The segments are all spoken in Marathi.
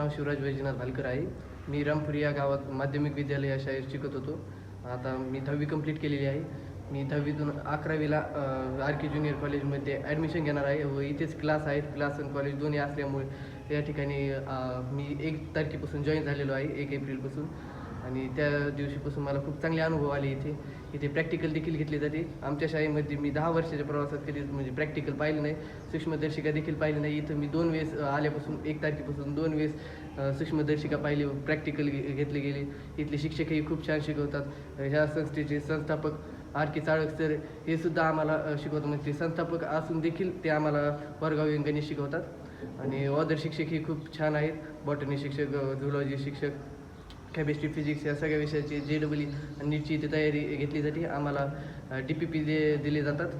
नाव शिवराज वैजनाथ भालकर आहे. मी रामपुरी या गावात माध्यमिक विद्यालय या शाळेत शिकत होतो. आता मी 10वी कंप्लीट केलेली आहे. मी 10वीतून 11वीला आर के ज्युनियर कॉलेजमध्ये ॲडमिशन घेणार आहे व इथेच क्लास आहेत. क्लास आणि कॉलेज दोन्ही असल्यामुळे या ठिकाणी मी 1 तारखेपासून जॉईन झालेलो आहे, 1 एप्रिलपासून. आणि त्या दिवशीपासून मला खूप चांगले अनुभव आले. इथे प्रॅक्टिकल देखील घेतली जाते. आमच्या शाळेमध्ये मी 10 वर्षाच्या प्रवासात कधीच म्हणजे प्रॅक्टिकल पाहिलं नाही, सूक्ष्मदर्शिका देखील पाहिली नाही. इथं मी 2 वेळेस आल्यापासून 1 तारखेपासून 2 वेळेस सूक्ष्मदर्शिका पाहिली व प्रॅक्टिकल घेतले गेले. इथले शिक्षकही खूप छान शिकवतात. ह्या संस्थेचे संस्थापक आर के चाळक सर हे सुद्धा आम्हाला शिकवतात. म्हणजे ते संस्थापक असून देखील ते आम्हाला वर्गावर गणित शिकवतात. आणि ऑदर शिक्षकही खूप छान आहेत. बॉटनी शिक्षक, झुलॉजी शिक्षक, केमिस्ट्री, फिजिक्स या सगळ्या विषयाची JEE आणि नीटची इथे तयारी घेतली जाते. आम्हाला DPP दिले जातात.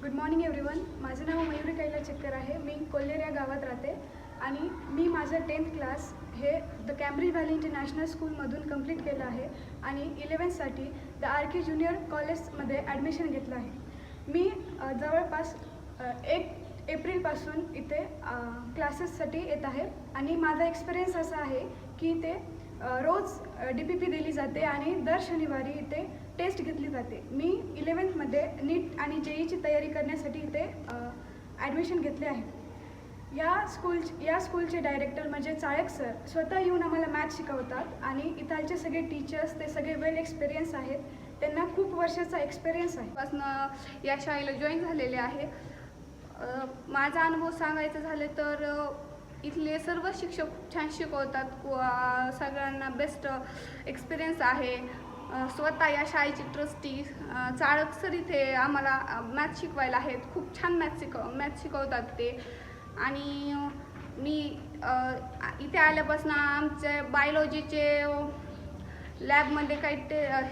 Good morning everyone. माझं नाव मयुरी कैलास चक्कर आहे. मी कोल्हेर या गावात राहते आणि मी माझं 10th क्लास हे द कॅम्ब्रिज व्हॅली इंटरनॅशनल स्कूलमधून कंप्लीट केलं आहे आणि 11th the R K junior कॉलेजमध्ये ॲडमिशन घेतलं आहे. मी जवळपास 1 एप्रिलपासून इथे क्लासेससाठी येत आहे आणि माझा एक्सपिरियन्स असा आहे की इथे रोज DPP दिली जाते आणि दर शनिवारी इथे टेस्ट घेतली जाते. मी 11th नीट आणि JEEची तयारी करण्यासाठी इथे ॲडमिशन घेतले आहे. या स्कूलचे डायरेक्टर म्हणजे चाळक सर स्वतः येऊन आम्हाला मॅथ्स शिकवतात आणि इथालचे सगळे टीचर्स ते सगळे वेल एक्सपिरियन्स आहेत. त्यांना खूप वर्षाचा एक्सपिरियन्स आहे. पासून या शाळेला जॉईन झालेले आहे. माझा अनुभव सांगायचं झाले तर इथले सर्व शिक्षक छान शिकवतात. सगळ्यांना बेस्ट एक्सपिरियन्स आहे. स्वतः या शाळेची ट्रस्टी चाळक सर इथे आम्हाला मॅथ्स शिकवायला आहेत. खूप छान मॅथ्स शिकवतात ते. आणि मी इथे आल्यापासून आमचे बायोलॉजीचे लॅबमध्ये काही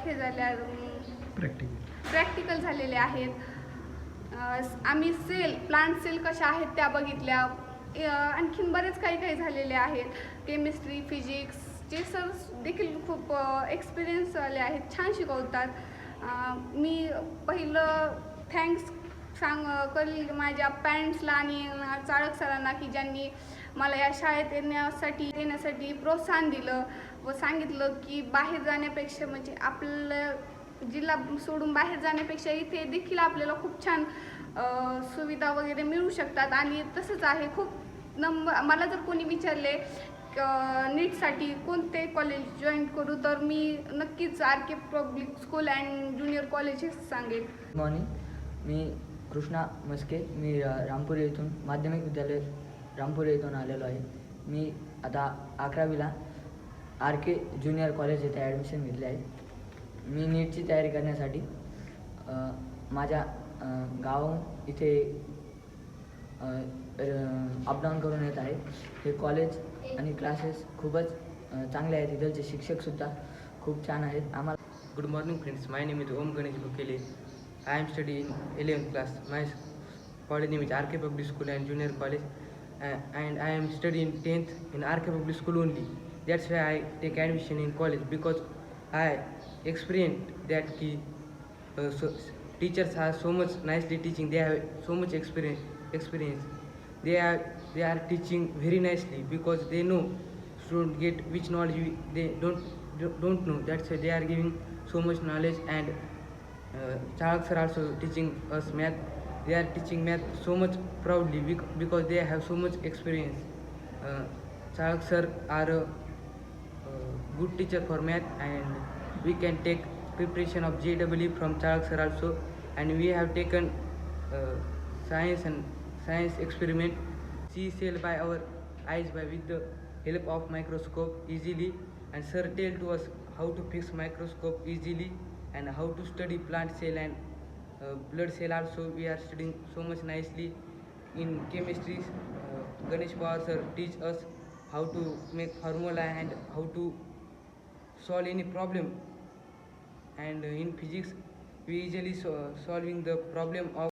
हे झाले प्रॅक्टिकल झालेले आहेत. आम्ही प्लांट सेल कशा आहेत त्या बघितल्या. आणखीन बरेच काही झालेले आहेत. केमिस्ट्री, फिजिक्सचे सर देखील खूप एक्सपिरियन्स आले आहेत, छान शिकवतात. मी पहिलं थँक्स करेल माझ्या पॅरेंट्सला आणि चाळक सरांना की ज्यांनी मला या शाळेत येण्यासाठी प्रोत्साहन दिलं व सांगितलं की बाहेर जाण्यापेक्षा म्हणजे आपलं जिल्हा सोडून बाहेर जाण्यापेक्षा इथे देखील आपल्याला खूप छान सुविधा वगैरे मिळू शकतात. आणि तसंच आहे मला जर कोणी विचारले नीटसाठी कोणते कॉलेज जॉईन करू तर मी नक्कीच RK public school and junior college सांगेल. Good morning. मी कृष्णा मस्के. मी रामपुरी येथून माध्यमिक विद्यालय रामपुरी येथून आलेलो आहे. मी आता 11वीला RK ज्युनियर कॉलेज येथे ॲडमिशन घेतले आहे. मी नीटची तयारी करण्यासाठी माझ्या गावाहून इथे अपडाऊन करून येत आहे. हे कॉलेज आणि क्लासेस खूपच चांगले आहेत. इथलचे शिक्षकसुद्धा खूप छान आहेत. आम्हाला Good morning friends, my name is Om Ganesh Bukele. I am studying in 11th class. My college name is RK Public School and Junior College, and I am studying 10th in RK Public School only. That's why I take admission in college, because I experienced that teachers are so much nicely teaching. They have so much experience. They are teaching very nicely because they know students get which knowledge they don't know. That's why they are giving so much knowledge. And Chalak sir also teaching us math. They are teaching math so much proudly because they have so much experience. Chalak sir are a good teacher for math, and we can take preparation of JEE from Chalak sir also. And we have taken science experiment, see cell by our eyes with the help of microscope easily. And sir tell to us how to fix microscope easily and how to study plant cell and blood cell also. We are studying so much nicely. In chemistry, Ganesh Pawar sir teach us how to make formula and how to solve any problem. And in physics, we easily solving the problem of